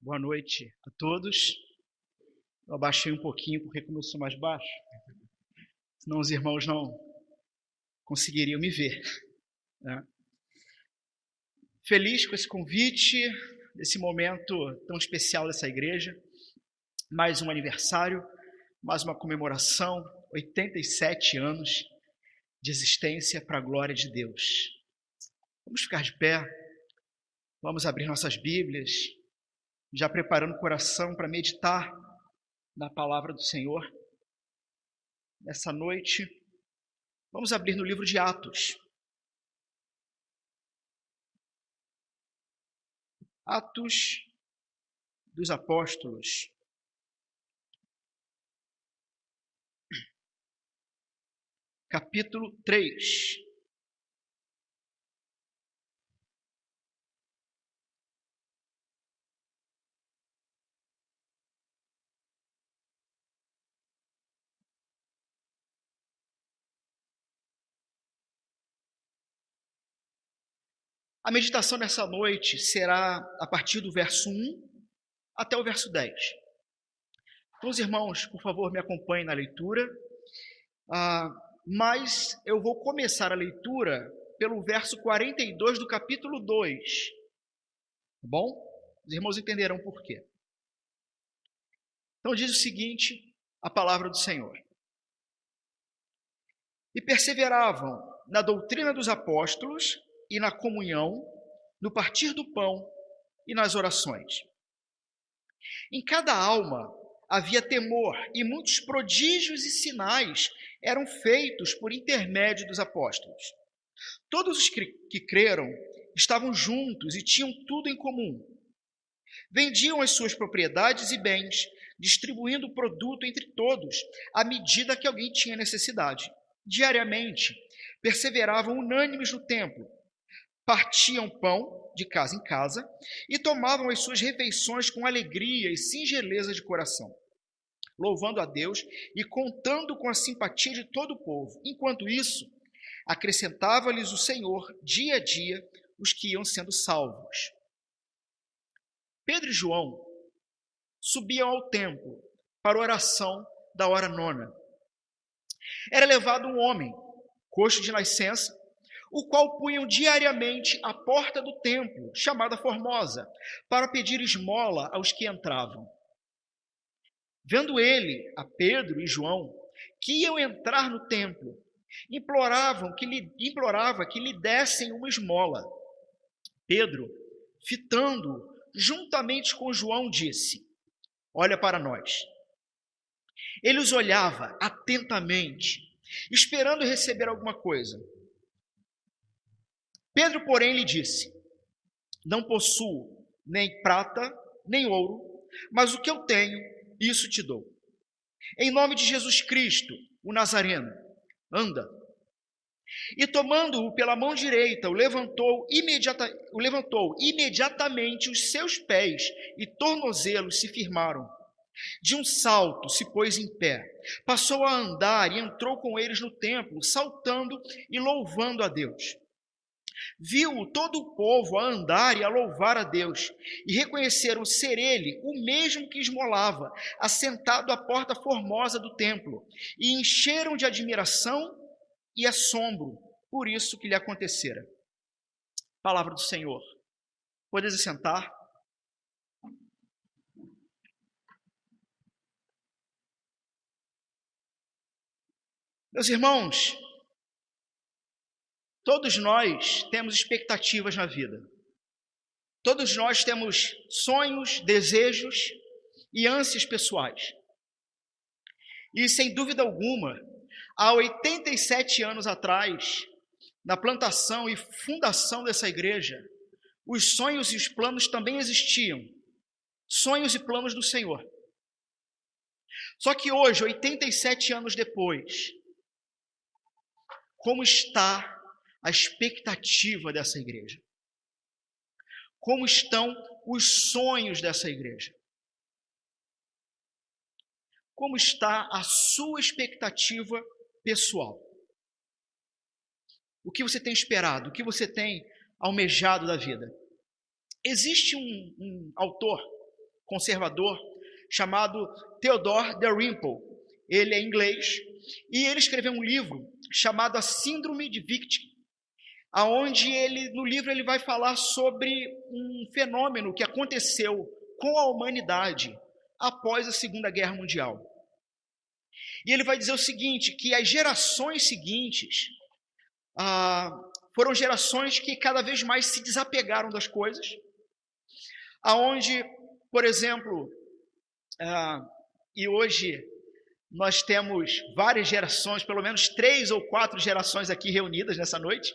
Boa noite a todos. Eu abaixei um pouquinho porque como eu sou mais baixo, senão os irmãos não conseguiriam me ver, né? Feliz com esse convite, desse momento tão especial dessa igreja. Mais um aniversário, mais uma comemoração, 87 anos de existência para a glória de Deus. Vamos ficar de pé, vamos abrir nossas Bíblias, já preparando o coração para meditar na palavra do Senhor. Nessa noite, vamos abrir no livro de Atos. Atos dos Apóstolos. Capítulo 3. A meditação nessa noite será a partir do verso 1 até o verso 10. Então, os irmãos, por favor, me acompanhem na leitura. Mas eu vou começar a leitura pelo verso 42 do capítulo 2. Tá bom? Os irmãos entenderão por quê. Então diz o seguinte, a palavra do Senhor. E perseveravam na doutrina dos apóstolos e na comunhão, no partir do pão e nas orações. Em cada alma havia temor, e muitos prodígios e sinais eram feitos por intermédio dos apóstolos. Todos os que creram estavam juntos e tinham tudo em comum. Vendiam as suas propriedades e bens, distribuindo o produto entre todos, à medida que alguém tinha necessidade. Diariamente, perseveravam unânimes no templo, partiam pão de casa em casa e tomavam as suas refeições com alegria e singeleza de coração, louvando a Deus e contando com a simpatia de todo o povo. Enquanto isso, acrescentava-lhes o Senhor, dia a dia, os que iam sendo salvos. Pedro e João subiam ao templo para a oração da hora nona. Era levado um homem, coxo de nascença, o qual punham diariamente à porta do templo, chamada Formosa, para pedir esmola aos que entravam. Vendo ele a Pedro e João, que iam entrar no templo, implorava que lhe dessem uma esmola. Pedro, fitando-o juntamente com João, disse: olha para nós. Ele os olhava atentamente, esperando receber alguma coisa. Pedro, porém, lhe disse: não possuo nem prata, nem ouro, mas o que eu tenho, isso te dou. Em nome de Jesus Cristo, o Nazareno, anda. E tomando-o pela mão direita, o levantou imediatamente os seus pés e tornozelos se firmaram. De um salto se pôs em pé, passou a andar e entrou com eles no templo, saltando e louvando a Deus. Viu todo o povo a andar e a louvar a Deus, e reconheceram ser ele o mesmo que esmolava, assentado à porta formosa do templo, e encheram de admiração e assombro por isso que lhe acontecera. Palavra do Senhor. Podeis assentar? Meus irmãos, todos nós temos expectativas na vida. Todos nós temos sonhos, desejos e ânsias pessoais. E, sem dúvida alguma, há 87 anos atrás, na plantação e fundação dessa igreja, os sonhos e os planos também existiam. Sonhos e planos do Senhor. Só que hoje, 87 anos depois, como está a expectativa dessa igreja? Como estão os sonhos dessa igreja? Como está a sua expectativa pessoal? O que você tem esperado? O que você tem almejado da vida? Existe um autor conservador chamado Theodore Dalrymple. Ele é inglês e ele escreveu um livro chamado A Síndrome de Victim, aonde no livro ele vai falar sobre um fenômeno que aconteceu com a humanidade após a Segunda Guerra Mundial. E ele vai dizer o seguinte, que as gerações seguintes foram gerações que cada vez mais se desapegaram das coisas, aonde, por exemplo, e hoje nós temos várias gerações, pelo menos 3 ou 4 gerações aqui reunidas nessa noite,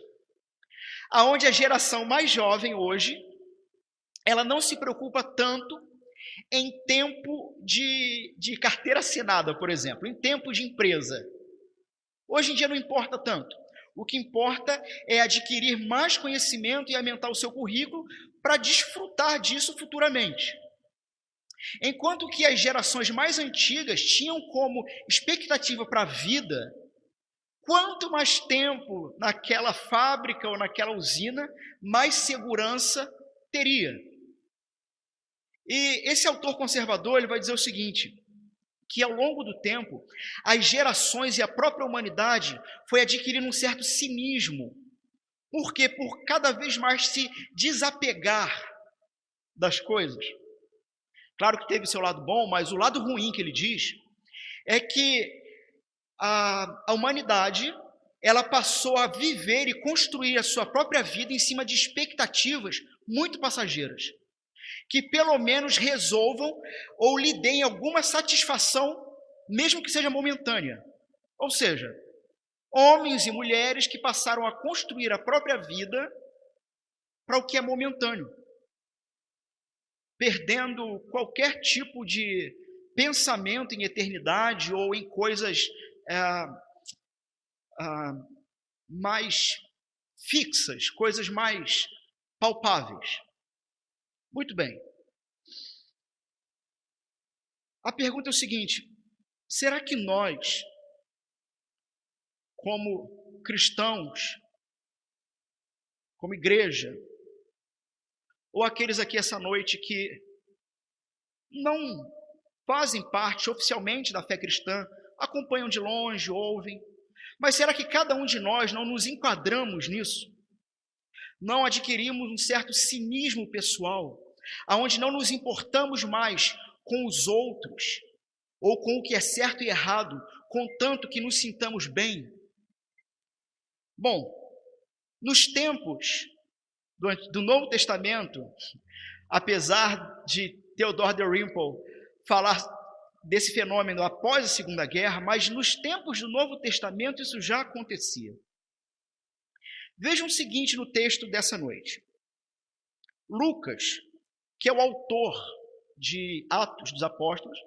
aonde a geração mais jovem hoje, ela não se preocupa tanto em tempo de carteira assinada, por exemplo, em tempo de empresa. Hoje em dia não importa tanto. O que importa é adquirir mais conhecimento e aumentar o seu currículo para desfrutar disso futuramente. Enquanto que as gerações mais antigas tinham como expectativa para a vida, quanto mais tempo naquela fábrica ou naquela usina, mais segurança teria. E esse autor conservador ele vai dizer o seguinte, que ao longo do tempo, as gerações e a própria humanidade foi adquirindo um certo cinismo. Por quê? Por cada vez mais se desapegar das coisas. Claro que teve seu lado bom, mas o lado ruim que ele diz é que a humanidade ela passou a viver e construir a sua própria vida em cima de expectativas muito passageiras, que pelo menos resolvam ou lhe deem alguma satisfação, mesmo que seja momentânea. Ou seja, homens e mulheres que passaram a construir a própria vida para o que é momentâneo, perdendo qualquer tipo de pensamento em eternidade ou em coisas mais fixas, coisas mais palpáveis. Muito bem. A pergunta é o seguinte, será que nós, como cristãos, como igreja, ou aqueles aqui essa noite que não fazem parte oficialmente da fé cristã, acompanham de longe, ouvem, mas será que cada um de nós não nos enquadramos nisso? Não adquirimos um certo cinismo pessoal, aonde não nos importamos mais com os outros, ou com o que é certo e errado, contanto que nos sintamos bem? Bom, nos tempos do Novo Testamento, apesar de Theodore Dalrymple falar desse fenômeno após a Segunda Guerra, mas nos tempos do Novo Testamento isso já acontecia. Vejam o seguinte no texto dessa noite. Lucas, que é o autor de Atos dos Apóstolos,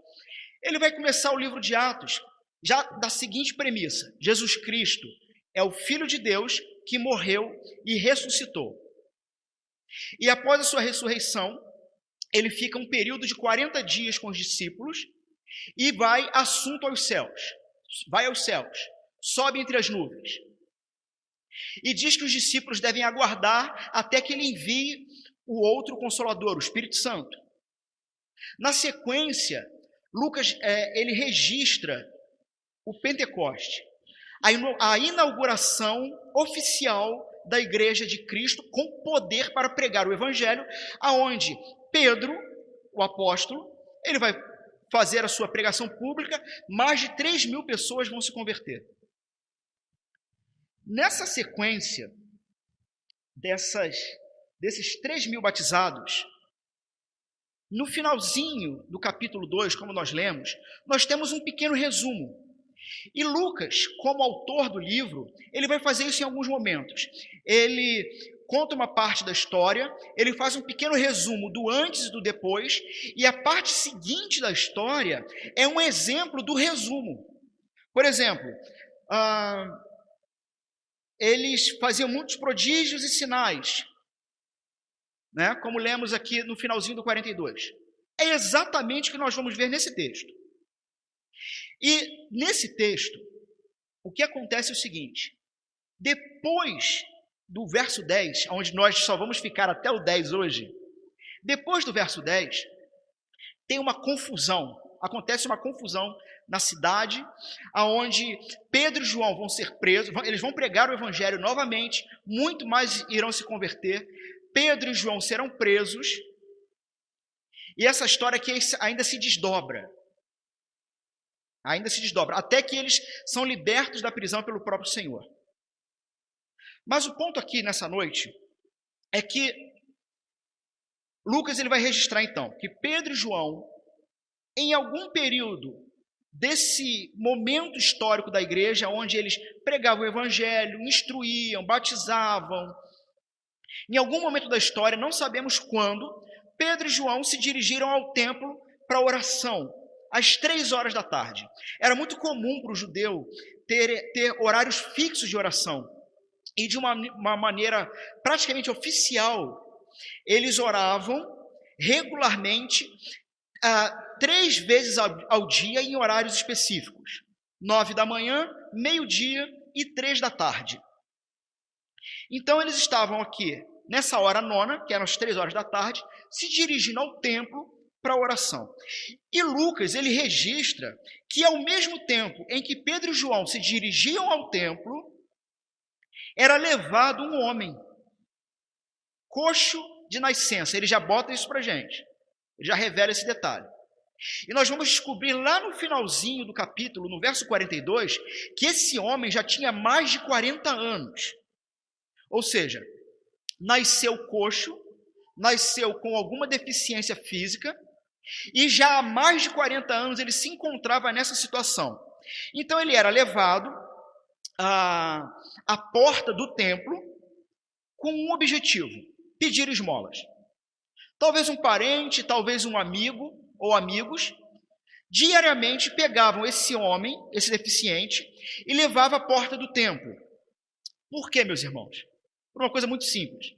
ele vai começar o livro de Atos já da seguinte premissa: Jesus Cristo é o Filho de Deus que morreu e ressuscitou. E após a sua ressurreição, ele fica um período de 40 dias com os discípulos e vai assunto aos céus. Vai aos céus, sobe entre as nuvens. E diz que os discípulos devem aguardar até que ele envie o outro Consolador, o Espírito Santo. Na sequência, Lucas ele registra o Pentecoste, a inauguração oficial da Igreja de Cristo com poder para pregar o Evangelho, aonde Pedro, o apóstolo, ele vai fazer a sua pregação pública, mais de 3.000 pessoas vão se converter. Nessa sequência desses 3.000 batizados, no finalzinho do capítulo 2, como nós lemos, nós temos um pequeno resumo. E Lucas, como autor do livro, ele vai fazer isso em alguns momentos. Ele conta uma parte da história, ele faz um pequeno resumo do antes e do depois, e a parte seguinte da história é um exemplo do resumo. Por exemplo, eles faziam muitos prodígios e sinais, né? Como lemos aqui no finalzinho do 42. É exatamente o que nós vamos ver nesse texto. E nesse texto, o que acontece é o seguinte: depois do verso 10, onde nós só vamos ficar até o 10 hoje, depois do verso 10, tem uma confusão, acontece uma confusão na cidade, aonde Pedro e João vão ser presos, eles vão pregar o evangelho novamente, muito mais irão se converter, Pedro e João serão presos, e essa história aqui ainda se desdobra, até que eles são libertos da prisão pelo próprio Senhor. Mas o ponto aqui nessa noite é que Lucas ele vai registrar então que Pedro e João, em algum período desse momento histórico da igreja, onde eles pregavam o evangelho, instruíam, batizavam, em algum momento da história, não sabemos quando, Pedro e João se dirigiram ao templo para oração, às 3 horas da tarde. Era muito comum para o judeu ter horários fixos de oração, e de uma maneira praticamente oficial, eles oravam regularmente 3 vezes ao dia em horários específicos, 9 da manhã, meio-dia e 3 da tarde. Então eles estavam aqui, nessa hora nona, que eram as 3 horas da tarde, se dirigindo ao templo para a oração. E Lucas, ele registra que ao mesmo tempo em que Pedro e João se dirigiam ao templo, era levado um homem, coxo de nascença. Ele já bota isso para a gente, ele já revela esse detalhe. E nós vamos descobrir lá no finalzinho do capítulo, no verso 42, que esse homem já tinha mais de 40 anos. Ou seja, nasceu coxo, nasceu com alguma deficiência física, e já há mais de 40 anos ele se encontrava nessa situação. Então ele era levado à porta do templo com um objetivo: pedir esmolas. Talvez um parente, talvez um amigo ou amigos, diariamente pegavam esse homem, esse deficiente, e levavam à porta do templo. Por quê, meus irmãos? Por uma coisa muito simples.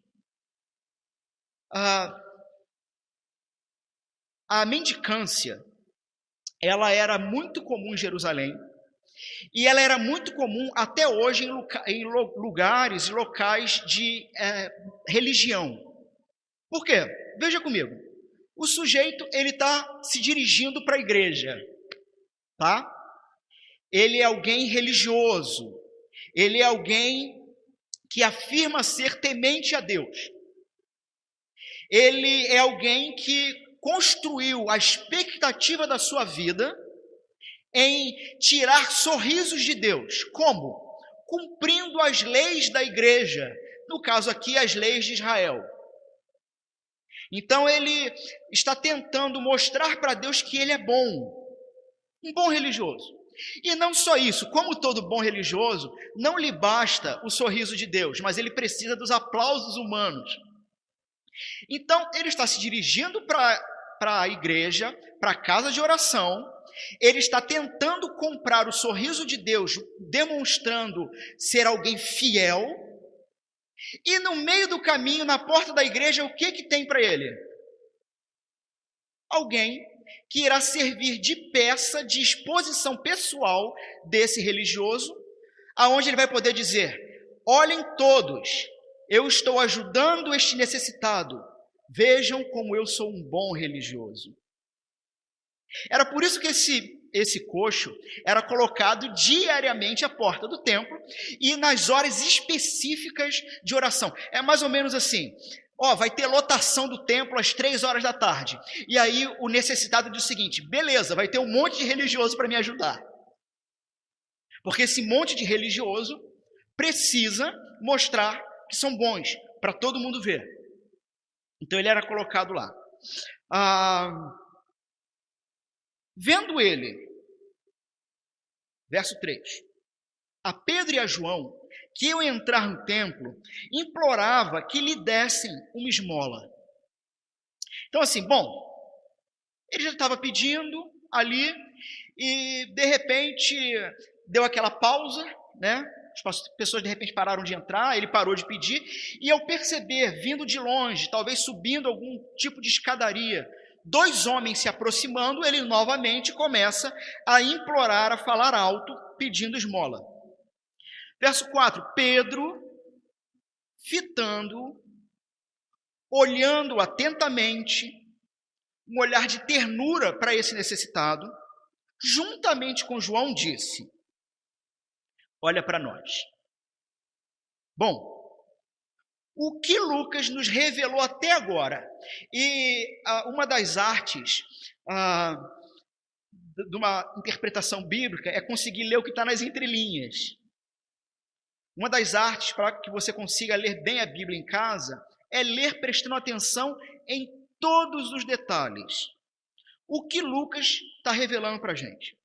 A mendicância, ela era muito comum em Jerusalém, e ela era muito comum até hoje em lugares e locais de religião. Por quê? Veja comigo. O sujeito, ele está se dirigindo para a igreja, tá? Ele é alguém religioso, ele é alguém que afirma ser temente a Deus. Ele é alguém que construiu a expectativa da sua vida em tirar sorrisos de Deus. Como? Cumprindo as leis da igreja, no caso aqui, as leis de Israel. Então ele está tentando mostrar para Deus que ele é bom, um bom religioso. E não só isso, como todo bom religioso, não lhe basta o sorriso de Deus, mas ele precisa dos aplausos humanos. Então ele está se dirigindo para a igreja, para a casa de oração, ele está tentando comprar o sorriso de Deus, demonstrando ser alguém fiel, e no meio do caminho, na porta da igreja, o que tem para ele? Alguém que irá servir de peça de exposição pessoal desse religioso, aonde ele vai poder dizer: olhem todos, eu estou ajudando este necessitado, vejam como eu sou um bom religioso. Era por isso que esse coxo era colocado diariamente à porta do templo e nas horas específicas de oração. É mais ou menos assim: vai ter lotação do templo às 3 horas da tarde. E aí o necessitado diz o seguinte: beleza, vai ter um monte de religioso para me ajudar. Porque esse monte de religioso precisa mostrar que são bons, para todo mundo ver. Então ele era colocado lá. Vendo ele, verso 3, a Pedro e a João, que iam entrar no templo, implorava que lhe dessem uma esmola. Então assim, ele já estava pedindo ali, e de repente deu aquela pausa, né? As pessoas de repente pararam de entrar, ele parou de pedir, e ao perceber, vindo de longe, talvez subindo algum tipo de escadaria, 2 homens se aproximando, ele novamente começa a implorar, a falar alto, pedindo esmola. Verso 4, Pedro, fitando, olhando atentamente, um olhar de ternura para esse necessitado, juntamente com João disse: olha para nós. Bom, o que Lucas nos revelou até agora, e uma das artes de uma interpretação bíblica é conseguir ler o que está nas entrelinhas. Uma das artes para que você consiga ler bem a Bíblia em casa é ler prestando atenção em todos os detalhes. O que Lucas está revelando para a gente?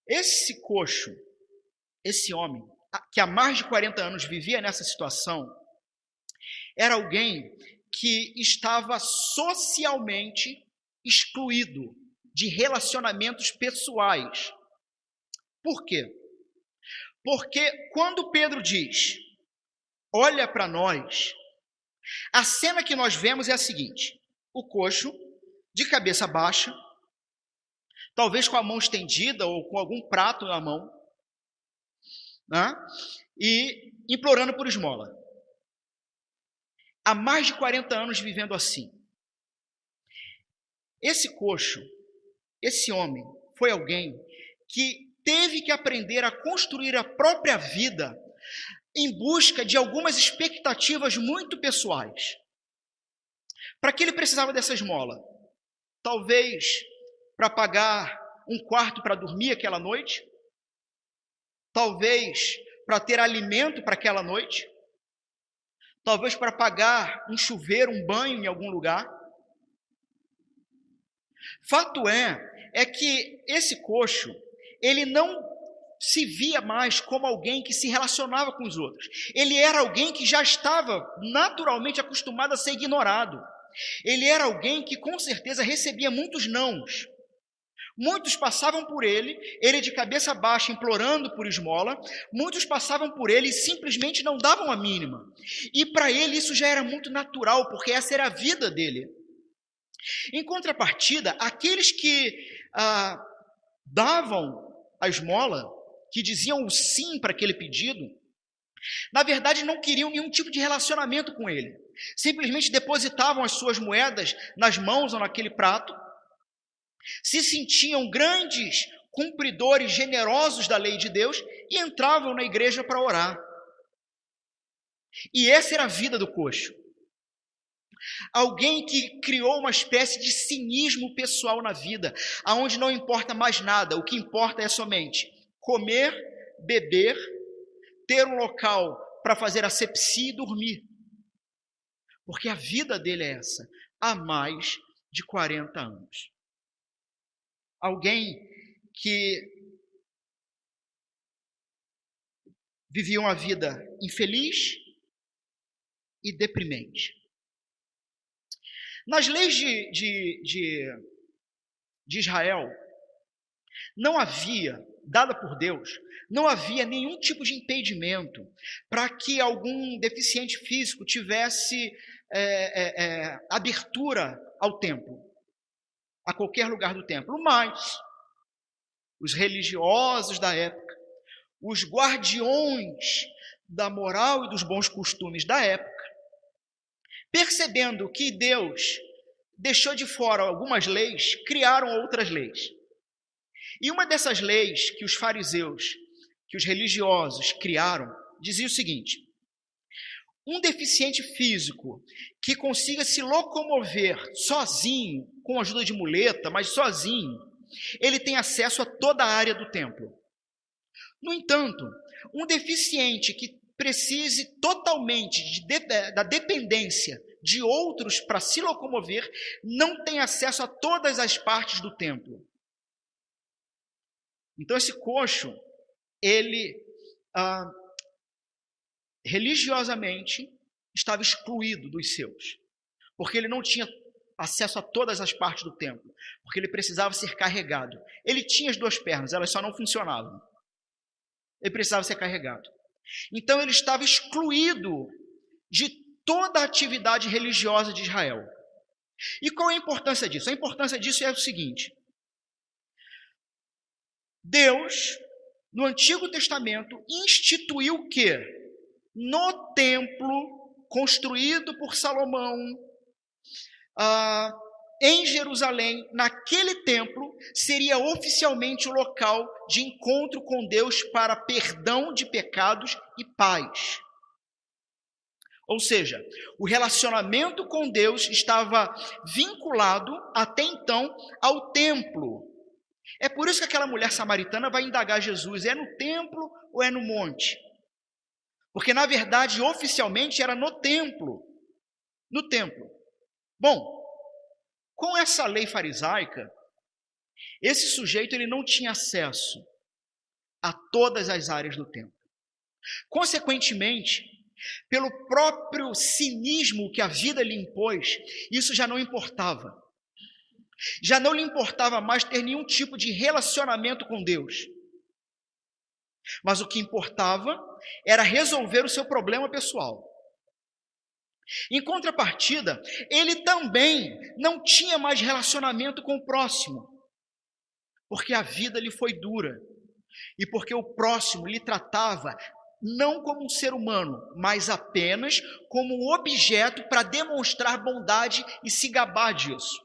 Esse coxo, esse homem, que há mais de 40 anos vivia nessa situação, era alguém que estava socialmente excluído de relacionamentos pessoais. Por quê? Porque quando Pedro diz, olha para nós, a cena que nós vemos é a seguinte: o coxo, de cabeça baixa, talvez com a mão estendida ou com algum prato na mão, né? E implorando por esmola. Há mais de 40 anos vivendo assim. Esse coxo, esse homem, foi alguém que teve que aprender a construir a própria vida em busca de algumas expectativas muito pessoais. Para que ele precisava dessa esmola? Talvez para pagar um quarto para dormir aquela noite? Talvez para ter alimento para aquela noite? Talvez para pagar um chuveiro, um banho em algum lugar? Fato é que esse coxo, ele não se via mais como alguém que se relacionava com os outros. Ele era alguém que já estava naturalmente acostumado a ser ignorado. Ele era alguém que com certeza recebia muitos nãos. Muitos passavam por ele de cabeça baixa implorando por esmola, muitos passavam por ele e simplesmente não davam a mínima. E para ele isso já era muito natural, porque essa era a vida dele. Em contrapartida, aqueles que davam a esmola, que diziam o sim para aquele pedido, na verdade não queriam nenhum tipo de relacionamento com ele. Simplesmente depositavam as suas moedas nas mãos ou naquele prato, se sentiam grandes cumpridores generosos da lei de Deus e entravam na igreja para orar. E essa era a vida do coxo. Alguém que criou uma espécie de cinismo pessoal na vida, aonde não importa mais nada, o que importa é somente comer, beber, ter um local para fazer asepsia e dormir. Porque a vida dele é essa, há mais de 40 anos. Alguém que vivia uma vida infeliz e deprimente. Nas leis de Israel, não havia, dada por Deus, não havia nenhum tipo de impedimento para que algum deficiente físico tivesse abertura ao templo, a qualquer lugar do templo. Mas os religiosos da época, os guardiões da moral e dos bons costumes da época, percebendo que Deus deixou de fora algumas leis, criaram outras leis. E uma dessas leis que os fariseus, que os religiosos criaram, dizia o seguinte: um deficiente físico que consiga se locomover sozinho, com a ajuda de muleta, mas sozinho, ele tem acesso a toda a área do templo. No entanto, um deficiente que precise totalmente da dependência de outros para se locomover, não tem acesso a todas as partes do templo. Então esse coxo, ele religiosamente estava excluído dos seus, porque ele não tinha acesso a todas as partes do templo, porque ele precisava ser carregado. Ele tinha as duas pernas, elas só não funcionavam. Ele precisava ser carregado. Então ele estava excluído de toda a atividade religiosa de Israel. E qual é a importância disso? A importância disso é o seguinte: Deus, no Antigo Testamento, instituiu que no templo construído por Salomão, em Jerusalém, naquele templo, seria oficialmente o local de encontro com Deus para perdão de pecados e paz. Ou seja, o relacionamento com Deus estava vinculado até então ao templo. É por isso que aquela mulher samaritana vai indagar Jesus: é no templo ou é no monte? Porque, na verdade, oficialmente era no templo. No templo. Bom, com essa lei farisaica, esse sujeito ele não tinha acesso a todas as áreas do templo. Consequentemente, pelo próprio cinismo que a vida lhe impôs, isso já não importava. Já não lhe importava mais ter nenhum tipo de relacionamento com Deus. Mas o que importava era resolver o seu problema pessoal. Em contrapartida, ele também não tinha mais relacionamento com o próximo, porque a vida lhe foi dura e porque o próximo lhe tratava não como um ser humano, mas apenas como um objeto para demonstrar bondade e se gabar disso.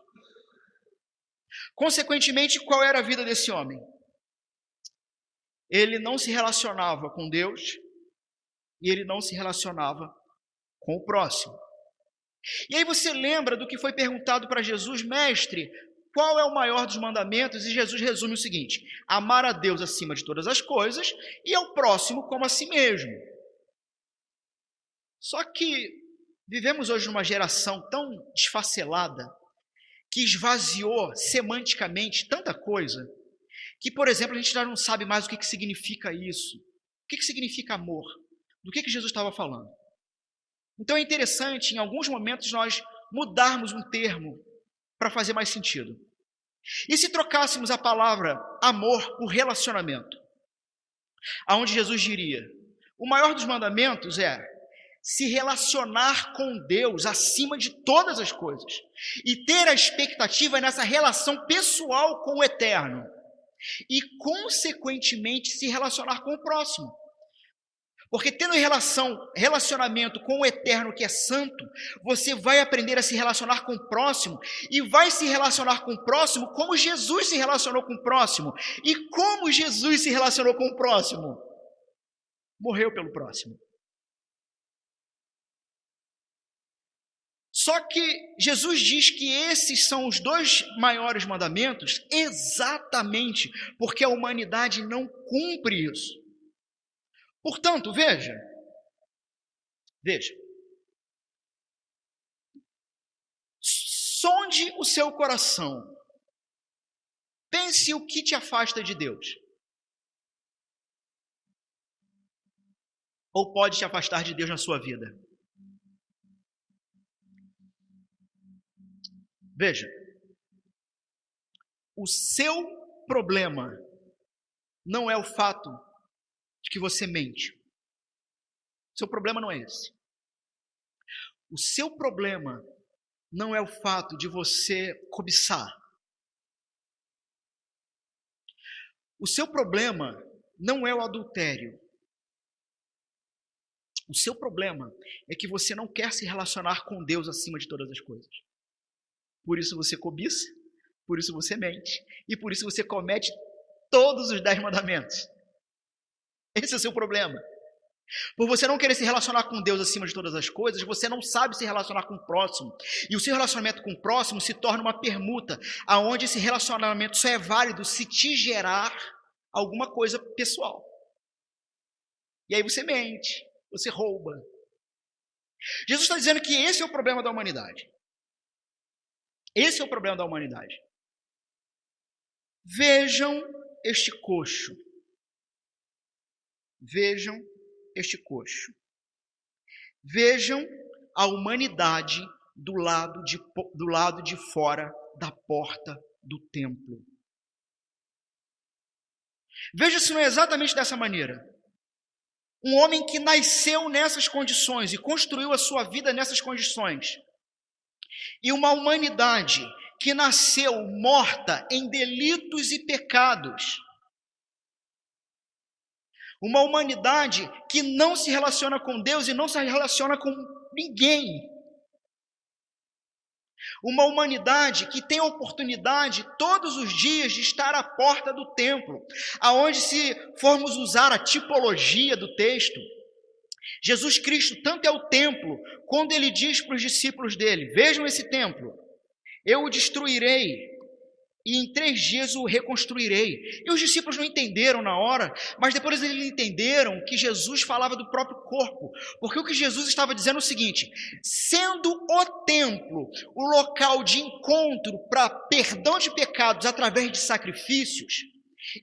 Consequentemente, qual era a vida desse homem? Ele não se relacionava com Deus e ele não se relacionava com o próximo. E aí você lembra do que foi perguntado para Jesus: mestre, qual é o maior dos mandamentos? E Jesus resume o seguinte: amar a Deus acima de todas as coisas e ao próximo como a si mesmo. Só que vivemos hoje numa geração tão desfacelada, que esvaziou semanticamente tanta coisa, que, por exemplo, a gente já não sabe mais o que significa isso. O que significa amor? Do que Jesus estava falando? Então é interessante, em alguns momentos, nós mudarmos um termo para fazer mais sentido. E se trocássemos a palavra amor por relacionamento? Aonde Jesus diria: o maior dos mandamentos é se relacionar com Deus acima de todas as coisas e ter a expectativa nessa relação pessoal com o eterno e, consequentemente, se relacionar com o próximo. Porque tendo relacionamento com o eterno, que é santo, você vai aprender a se relacionar com o próximo e vai se relacionar com o próximo como Jesus se relacionou com o próximo. E como Jesus se relacionou com o próximo? Morreu pelo próximo. Só que Jesus diz que esses são os dois maiores mandamentos exatamente porque a humanidade não cumpre isso. Portanto, veja, sonde o seu coração, pense o que te afasta de Deus, ou pode te afastar de Deus na sua vida. Veja, o seu problema não é o fato de que você mente. O seu problema não é esse. O seu problema não é o fato de você cobiçar. O seu problema não é o adultério. O seu problema é que você não quer se relacionar com Deus acima de todas as coisas. Por isso você cobiça, por isso você mente, e por isso você comete todos os 10 mandamentos. Esse é o seu problema. Por você não querer se relacionar com Deus acima de todas as coisas, você não sabe se relacionar com o próximo. E o seu relacionamento com o próximo se torna uma permuta, aonde esse relacionamento só é válido se te gerar alguma coisa pessoal. E aí você mente, você rouba. Jesus está dizendo que esse é o problema da humanidade. Esse é o problema da humanidade. Vejam este coxo. Vejam este coxo. Vejam a humanidade do lado de fora da porta do templo. Veja se não é exatamente dessa maneira. Um homem que nasceu nessas condições e construiu a sua vida nessas condições. E uma humanidade que nasceu morta em delitos e pecados. Uma humanidade que não se relaciona com Deus e não se relaciona com ninguém. Uma humanidade que tem a oportunidade todos os dias de estar à porta do templo, aonde, se formos usar a tipologia do texto, Jesus Cristo tanto é o templo, quando ele diz para os discípulos dele: vejam esse templo, eu o destruirei e em 3 dias o reconstruirei. E os discípulos não entenderam na hora, mas depois eles entenderam que Jesus falava do próprio corpo, porque o que Jesus estava dizendo é o seguinte: sendo o templo o local de encontro para perdão de pecados através de sacrifícios,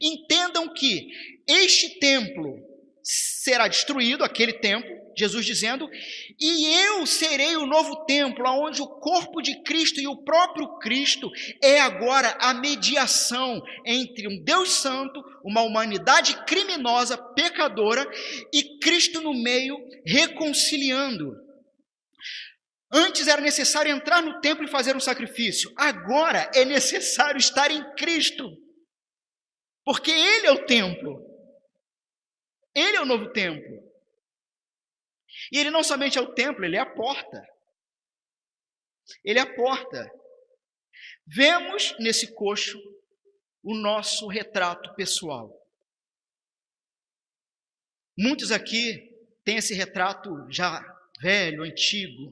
entendam que este templo será destruído, aquele templo, Jesus dizendo, e eu serei o novo templo, onde o corpo de Cristo e o próprio Cristo é agora a mediação entre um Deus santo, uma humanidade criminosa, pecadora, e Cristo no meio, reconciliando. Antes era necessário entrar no templo e fazer um sacrifício, agora é necessário estar em Cristo, porque Ele é o templo, Ele é o novo templo. E ele não somente é o templo, ele é a porta. Ele é a porta. Vemos nesse coxo o nosso retrato pessoal. Muitos aqui têm esse retrato já velho, antigo,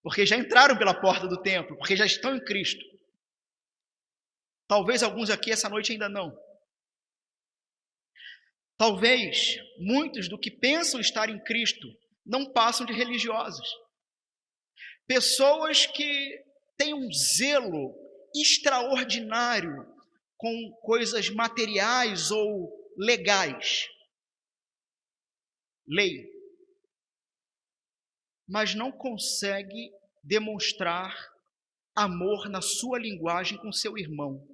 porque já entraram pela porta do templo, porque já estão em Cristo. Talvez alguns aqui essa noite ainda não. Talvez muitos do que pensam estar em Cristo não passam de religiosos. Pessoas que têm um zelo extraordinário com coisas materiais ou legais. Lei. Mas não consegue demonstrar amor na sua linguagem com seu irmão.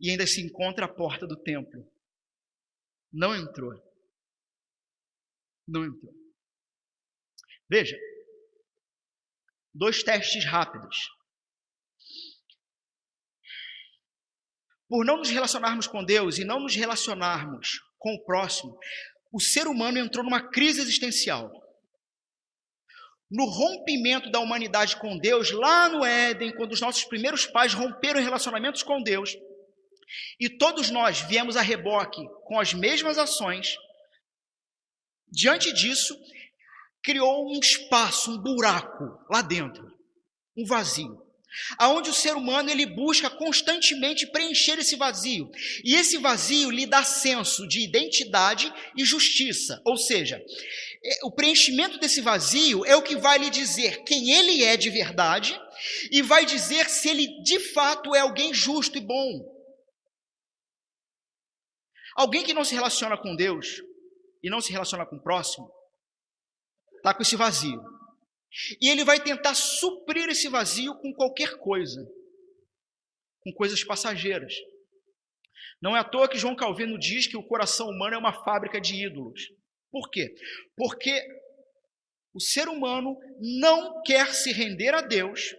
E ainda se encontra à porta do templo. Não entrou. Não entrou. Veja, 2 testes rápidos. Por não nos relacionarmos com Deus e não nos relacionarmos com o próximo, o ser humano entrou numa crise existencial. No rompimento da humanidade com Deus, lá no Éden, quando os nossos primeiros pais romperam relacionamentos com Deus, e todos nós viemos a reboque com as mesmas ações, diante disso, criou um espaço, um buraco lá dentro, um vazio, aonde o ser humano ele busca constantemente preencher esse vazio, e esse vazio lhe dá senso de identidade e justiça, ou seja, o preenchimento desse vazio é o que vai lhe dizer quem ele é de verdade, e vai dizer se ele de fato é alguém justo e bom. Alguém que não se relaciona com Deus e não se relaciona com o próximo, está com esse vazio. E ele vai tentar suprir esse vazio com qualquer coisa, com coisas passageiras. Não é à toa que João Calvino diz que o coração humano é uma fábrica de ídolos. Por quê? Porque o ser humano não quer se render a Deus,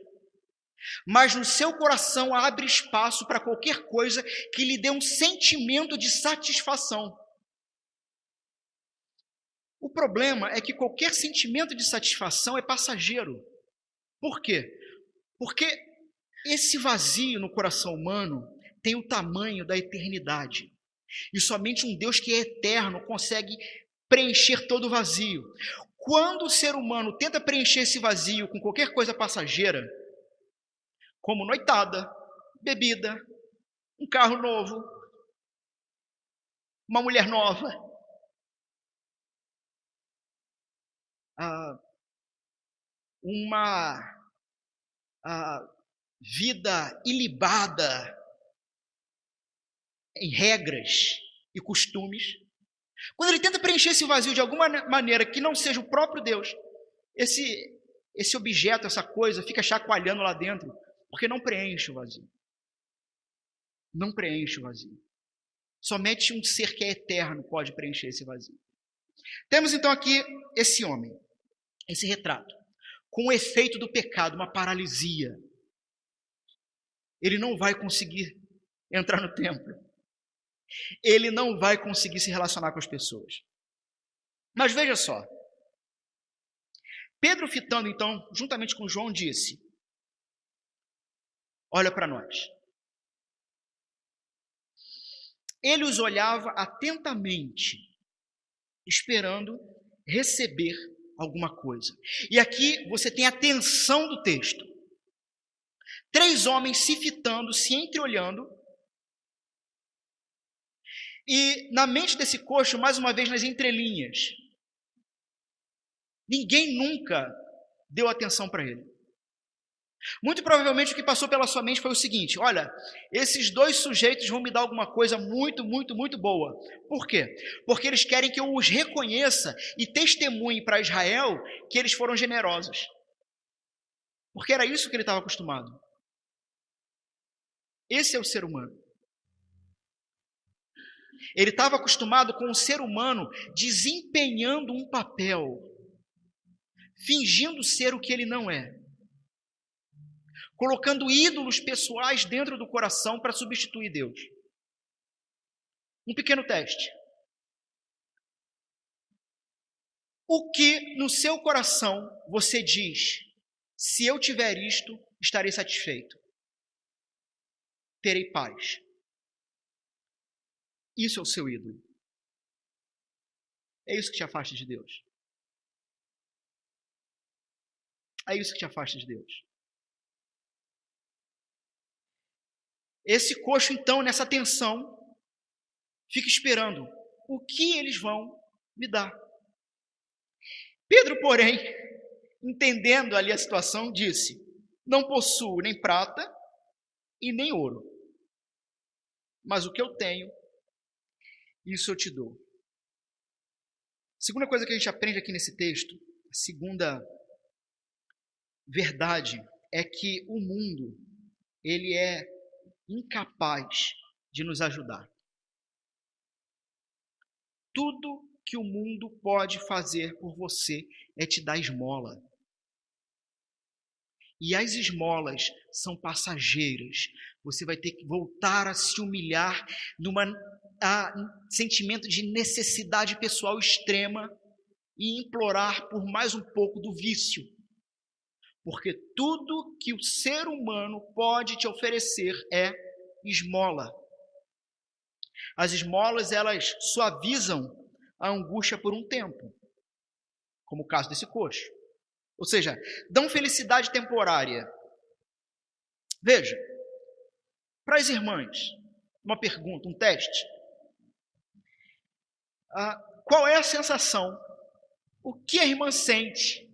mas no seu coração abre espaço para qualquer coisa que lhe dê um sentimento de satisfação. O problema é que qualquer sentimento de satisfação é passageiro. Por quê? Porque esse vazio no coração humano tem o tamanho da eternidade. E somente um Deus que é eterno consegue preencher todo o vazio. Quando o ser humano tenta preencher esse vazio com qualquer coisa passageira, como noitada, bebida, um carro novo, uma mulher nova, uma vida ilibada em regras e costumes. Quando ele tenta preencher esse vazio de alguma maneira que não seja o próprio Deus, esse objeto, essa coisa, fica chacoalhando lá dentro, porque não preenche o vazio. Não preenche o vazio. Somente um ser que é eterno pode preencher esse vazio. Temos então aqui esse homem, esse retrato, com o efeito do pecado, uma paralisia. Ele não vai conseguir entrar no templo. Ele não vai conseguir se relacionar com as pessoas. Mas veja só, Pedro, fitando então, juntamente com João, disse: olha para nós. Ele os olhava atentamente, esperando receber alguma coisa. E aqui você tem a tensão do texto. 3 homens se fitando, se entreolhando, e na mente desse coxo, mais uma vez nas entrelinhas, ninguém nunca deu atenção para ele. Muito provavelmente o que passou pela sua mente foi o seguinte: olha, esses 2 sujeitos vão me dar alguma coisa muito, muito, muito boa. Por quê? Porque eles querem que eu os reconheça e testemunhe para Israel que eles foram generosos. Porque era isso que ele estava acostumado. Esse é o ser humano. Ele estava acostumado com o ser humano desempenhando um papel, fingindo ser o que ele não é, colocando ídolos pessoais dentro do coração para substituir Deus. Um pequeno teste. O que no seu coração você diz: se eu tiver isto, estarei satisfeito, terei paz? Isso é o seu ídolo. É isso que te afasta de Deus. É isso que te afasta de Deus. Esse coxo, então, nessa tensão, fica esperando o que eles vão me dar. Pedro, porém, entendendo ali a situação, disse: não possuo nem prata e nem ouro, mas o que eu tenho, isso eu te dou. Segunda coisa que a gente aprende aqui nesse texto, a segunda verdade, é que o mundo, ele é incapaz de nos ajudar. Tudo que o mundo pode fazer por você é te dar esmola. E as esmolas são passageiras. Você vai ter que voltar a se humilhar num sentimento de necessidade pessoal extrema e implorar por mais um pouco do vício. Porque tudo que o ser humano pode te oferecer é esmola. As esmolas, elas suavizam a angústia por um tempo, como o caso desse coxo. Ou seja, dão felicidade temporária. Veja, para as irmãs, uma pergunta, um teste. Qual é a sensação? O que a irmã sente?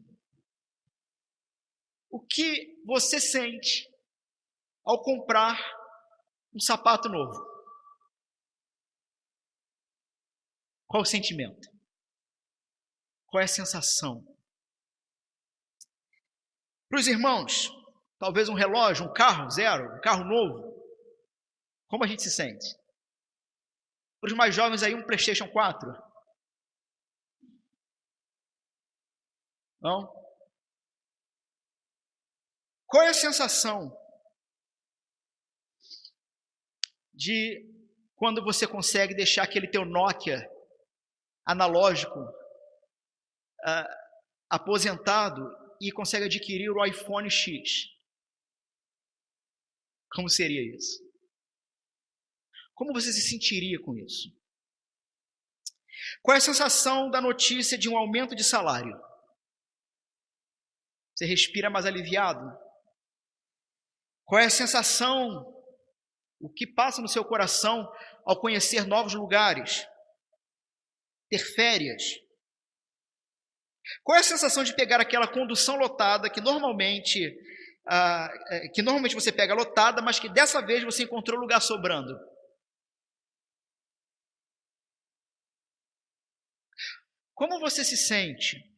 O que você sente ao comprar um sapato novo? Qual o sentimento? Qual é a sensação? Para os irmãos, talvez um relógio, um carro zero, um carro novo. Como a gente se sente? Para os mais jovens aí, um PlayStation 4. Não? Qual é a sensação de quando você consegue deixar aquele teu Nokia analógico aposentado e consegue adquirir o iPhone X? Como seria isso? Como você se sentiria com isso? Qual é a sensação da notícia de um aumento de salário? Você respira mais aliviado? Qual é a sensação, o que passa no seu coração ao conhecer novos lugares? Ter férias? Qual é a sensação de pegar aquela condução lotada que normalmente você pega lotada, mas que dessa vez você encontrou lugar sobrando? Como você se sente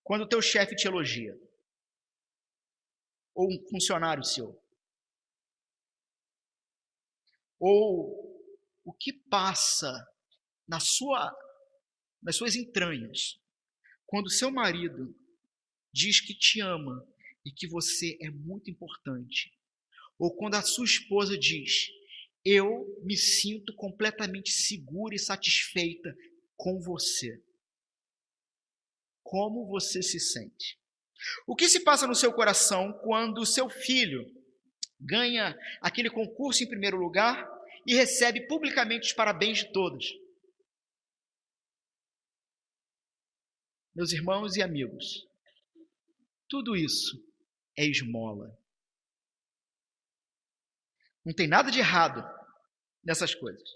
quando o teu chefe te elogia? Ou um funcionário seu? Ou o que passa nas suas entranhas quando seu marido diz que te ama e que você é muito importante? Ou quando a sua esposa diz: eu me sinto completamente segura e satisfeita com você? como você se sente. O que se passa no seu coração quando o seu filho ganha aquele concurso em primeiro lugar e recebe publicamente os parabéns de todos? Meus irmãos e amigos, tudo isso é esmola. Não tem nada de errado nessas coisas.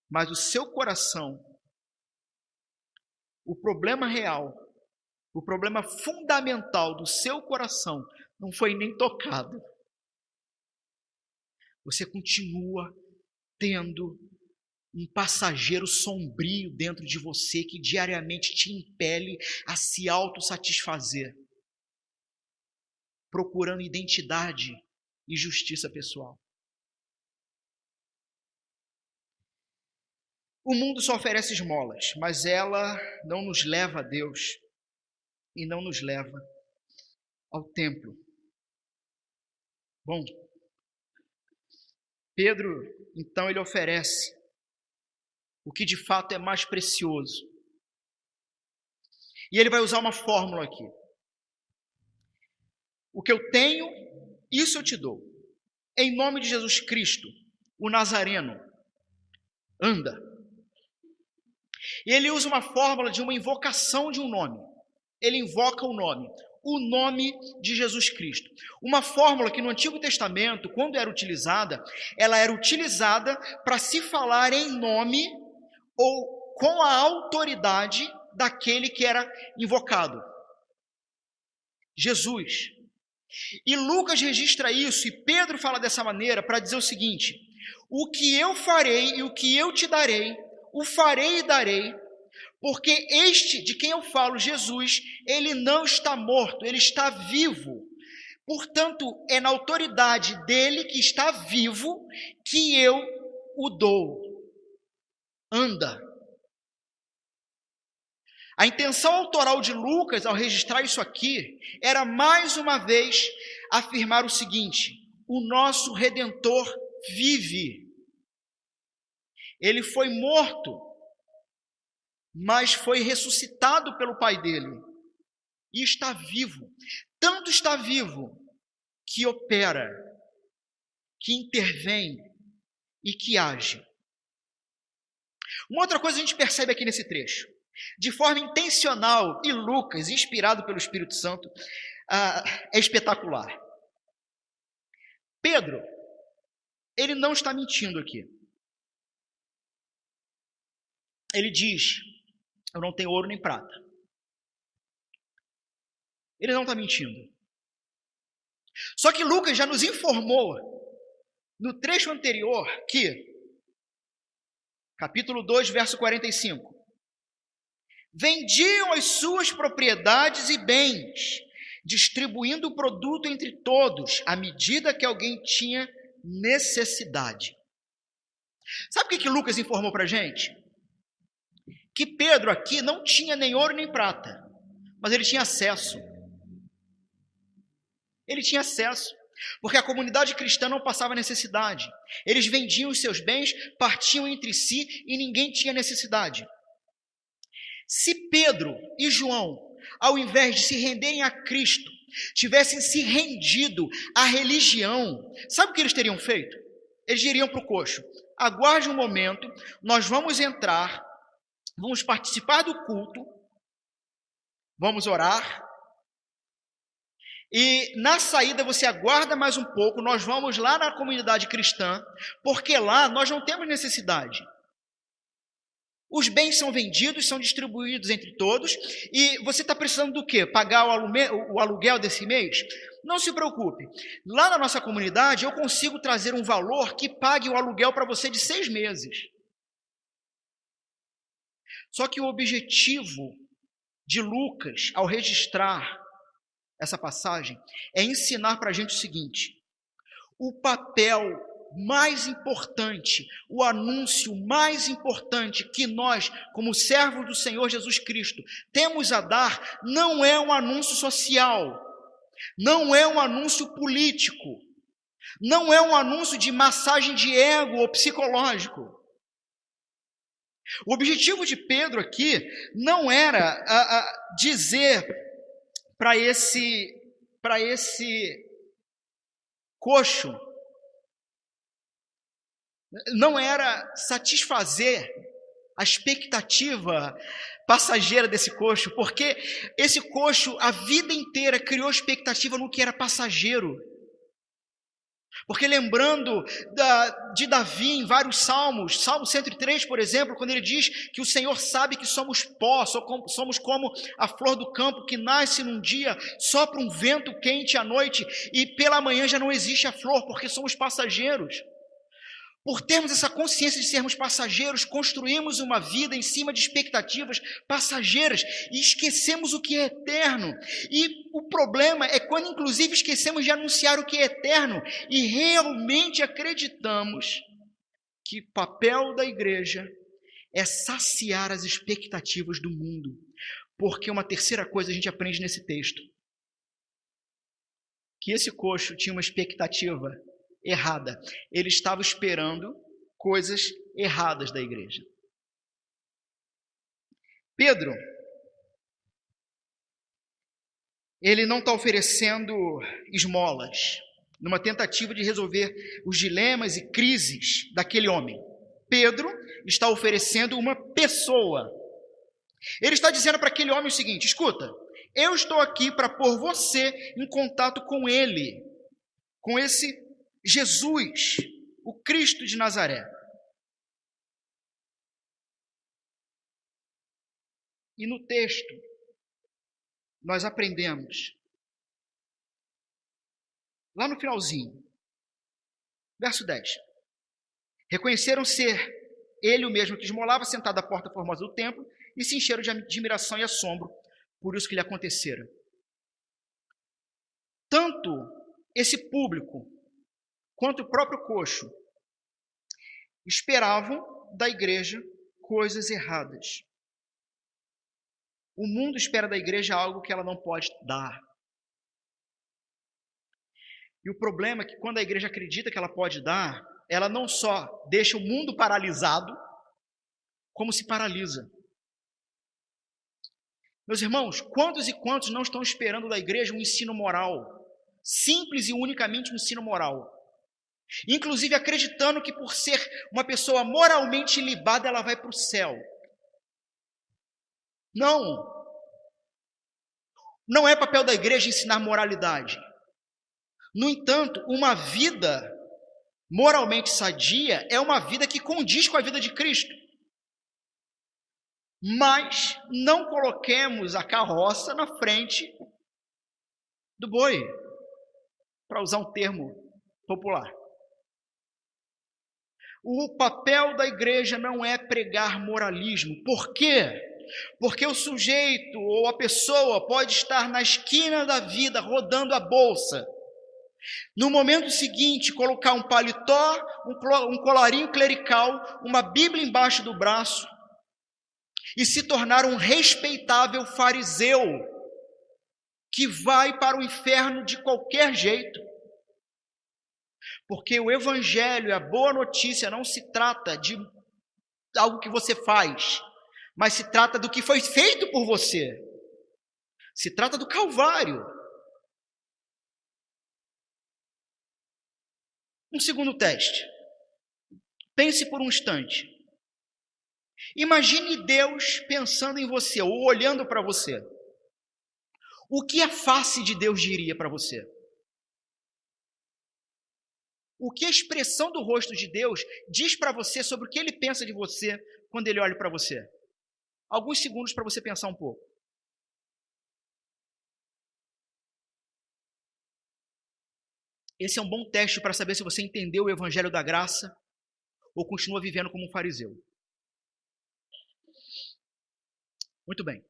Mas o seu coração, o problema real, o problema fundamental do seu coração não foi nem tocado. Você continua tendo um passageiro sombrio dentro de você que diariamente te impele a se autossatisfazer, procurando identidade e justiça pessoal. O mundo só oferece esmolas, mas ela não nos leva a Deus e não nos leva ao templo. Bom, Pedro, então, ele oferece o que de fato é mais precioso. E ele vai usar uma fórmula aqui. O que eu tenho, isso eu te dou. Em nome de Jesus Cristo, o Nazareno, anda. E ele usa uma fórmula de uma invocação de um nome. Ele invoca o nome de Jesus Cristo. Uma fórmula que no Antigo Testamento, quando era utilizada, ela era utilizada para se falar em nome ou com a autoridade daquele que era invocado. Jesus. E Lucas registra isso, e Pedro fala dessa maneira para dizer o seguinte: o que eu farei e o que eu te darei, o farei e darei, porque este de quem eu falo, Jesus, ele não está morto, ele está vivo. Portanto, é na autoridade dele que está vivo que eu o dou. Anda. A intenção autoral de Lucas, ao registrar isso aqui, era mais uma vez afirmar o seguinte: o nosso Redentor vive. Ele foi morto, mas foi ressuscitado pelo Pai dele e está vivo. Tanto está vivo que opera, que intervém e que age. Uma outra coisa a gente percebe aqui nesse trecho. De forma intencional, e Lucas, inspirado pelo Espírito Santo, é espetacular. Pedro, ele não está mentindo aqui. Ele diz: eu não tenho ouro nem prata. Ele não está mentindo. Só que Lucas já nos informou, no trecho anterior, que, capítulo 2, verso 45, vendiam as suas propriedades e bens, distribuindo o produto entre todos, à medida que alguém tinha necessidade. Sabe o que Lucas informou para a gente? Que Pedro aqui não tinha nem ouro nem prata, mas ele tinha acesso. Ele tinha acesso, porque a comunidade cristã não passava necessidade. Eles vendiam os seus bens, partiam entre si e ninguém tinha necessidade. Se Pedro e João, ao invés de se renderem a Cristo, tivessem se rendido à religião, sabe o que eles teriam feito? Eles diriam para o coxo: aguarde um momento, nós vamos entrar, vamos participar do culto, vamos orar, e na saída você aguarda mais um pouco, nós vamos lá na comunidade cristã, porque lá nós não temos necessidade. Os bens são vendidos, são distribuídos entre todos, e você está precisando do quê? Pagar o aluguel desse mês? Não se preocupe. Lá na nossa comunidade eu consigo trazer um valor que pague o aluguel para você de 6 meses. Só que o objetivo de Lucas, ao registrar essa passagem, é ensinar para a gente o seguinte: o papel mais importante, o anúncio mais importante que nós, como servos do Senhor Jesus Cristo, temos a dar, não é um anúncio social, não é um anúncio político, não é um anúncio de massagem de ego ou psicológico. O objetivo de Pedro aqui não era dizer para esse coxo, não era satisfazer a expectativa passageira desse coxo, porque esse coxo a vida inteira criou expectativa no que era passageiro. Porque lembrando de Davi em vários salmos, Salmo 103, por exemplo, quando ele diz que o Senhor sabe que somos pó, somos como a flor do campo que nasce num dia, sopra um vento quente à noite e pela manhã já não existe a flor, porque somos passageiros. Por termos essa consciência de sermos passageiros, construímos uma vida em cima de expectativas passageiras e esquecemos o que é eterno. E o problema é quando, inclusive, esquecemos de anunciar o que é eterno e realmente acreditamos que o papel da igreja é saciar as expectativas do mundo. Porque uma terceira coisa a gente aprende nesse texto, que esse coxo tinha uma expectativa errada. Ele estava esperando coisas erradas da igreja. Pedro, ele não está oferecendo esmolas numa tentativa de resolver os dilemas e crises daquele homem. Pedro está oferecendo uma pessoa. Ele está dizendo para aquele homem o seguinte: escuta, eu estou aqui para pôr você em contato com ele, com esse Jesus, o Cristo de Nazaré. E no texto, nós aprendemos, lá no finalzinho, verso 10, reconheceram ser ele o mesmo que esmolava sentado à porta formosa do templo e se encheram de admiração e assombro por isso que lhe acontecera. Tanto esse público quanto o próprio coxo esperavam da igreja coisas erradas. O mundo espera da igreja algo que ela não pode dar. E o problema é que quando a igreja acredita que ela pode dar, ela não só deixa o mundo paralisado, como se paralisa. Meus irmãos, quantos e quantos não estão esperando da igreja um ensino moral? Simples e unicamente um ensino moral. Inclusive acreditando que por ser uma pessoa moralmente ilibada, ela vai para o céu. Não é papel da igreja ensinar moralidade. No entanto, uma vida moralmente sadia é uma vida que condiz com a vida de Cristo. Mas não coloquemos a carroça na frente do boi, para usar um termo popular. O papel da igreja não é pregar moralismo. Por quê? Porque o sujeito ou a pessoa pode estar na esquina da vida rodando a bolsa. No momento seguinte, colocar um paletó, um colarinho clerical, uma Bíblia embaixo do braço e se tornar um respeitável fariseu que vai para o inferno de qualquer jeito. Porque o evangelho, a boa notícia, não se trata de algo que você faz, mas se trata do que foi feito por você. Se trata do Calvário. Um segundo teste. Pense por um instante. Imagine Deus pensando em você, ou olhando para você. O que a face de Deus diria para você? O que a expressão do rosto de Deus diz para você sobre o que ele pensa de você quando ele olha para você? Alguns segundos para você pensar um pouco. Esse é um bom teste para saber se você entendeu o evangelho da graça ou continua vivendo como um fariseu. Muito bem.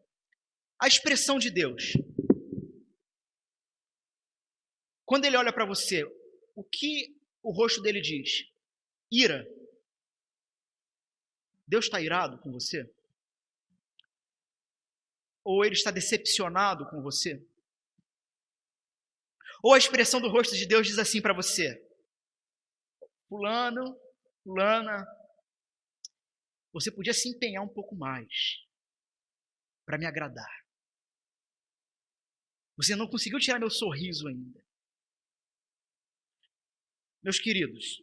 A expressão de Deus. Quando ele olha para você, o que o rosto dele diz? Ira. Deus está irado com você? Ou ele está decepcionado com você? Ou a expressão do rosto de Deus diz assim para você: fulano, fulana, Você podia se empenhar um pouco mais para me agradar. Você não conseguiu tirar meu sorriso ainda. Meus queridos,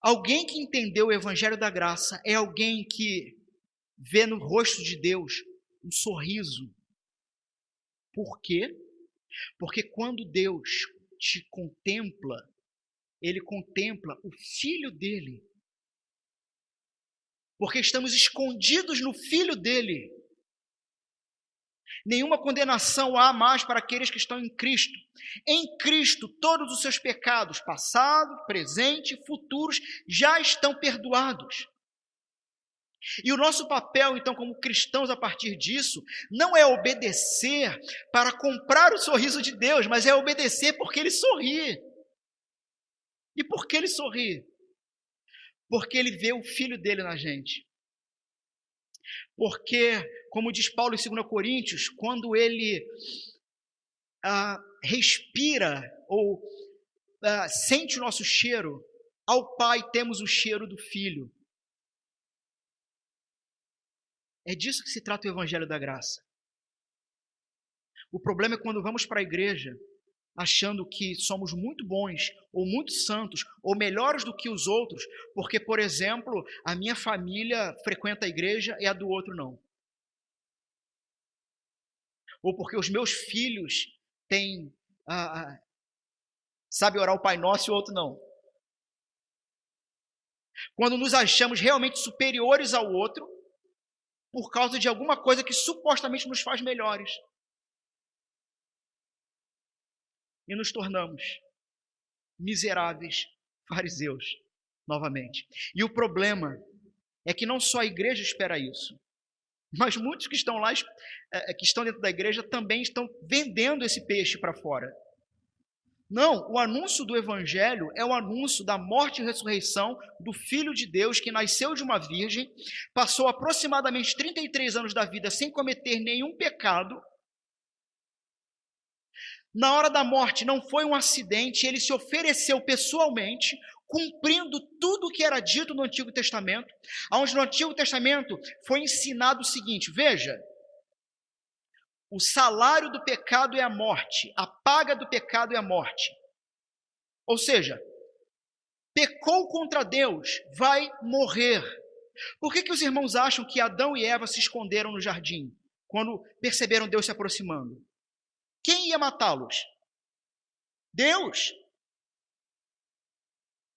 alguém que entendeu o Evangelho da Graça é alguém que vê no rosto de Deus um sorriso. Por quê? Porque quando Deus te contempla, Ele contempla o Filho dele. Porque estamos escondidos no Filho dele. Nenhuma condenação há mais para aqueles que estão em Cristo. Em Cristo, todos os seus pecados, passado, presente e futuros, já estão perdoados. E o nosso papel, então, como cristãos, a partir disso, não é obedecer para comprar o sorriso de Deus, mas é obedecer porque Ele sorri. E por que Ele sorri? Porque Ele vê o Filho dele na gente. Porque, como diz Paulo em 2 Coríntios, quando Ele respira ou sente o nosso cheiro, ao Pai temos o cheiro do Filho. É disso que se trata o Evangelho da Graça. O problema é quando vamos para a igreja achando que somos muito bons, ou muito santos, ou melhores do que os outros, porque, por exemplo, a minha família frequenta a igreja e a do outro não. Ou porque os meus filhos têm, sabe orar o Pai Nosso e o outro não. Quando nos achamos realmente superiores ao outro, por causa de alguma coisa que supostamente nos faz melhores. E nos tornamos miseráveis fariseus, novamente. E o problema é que não só a igreja espera isso, mas muitos que estão lá, que estão dentro da igreja, também estão vendendo esse peixe para fora. Não, o anúncio do Evangelho é o anúncio da morte e ressurreição do Filho de Deus, que nasceu de uma virgem, passou aproximadamente 33 anos da vida sem cometer nenhum pecado. Na hora da morte não foi um acidente, ele se ofereceu pessoalmente, cumprindo tudo o que era dito no Antigo Testamento, onde no Antigo Testamento foi ensinado o seguinte, veja, o salário do pecado é a morte, a paga do pecado é a morte. Ou seja, pecou contra Deus, vai morrer. Por que os irmãos acham que Adão e Eva se esconderam no jardim, quando perceberam Deus se aproximando? Quem ia matá-los? Deus.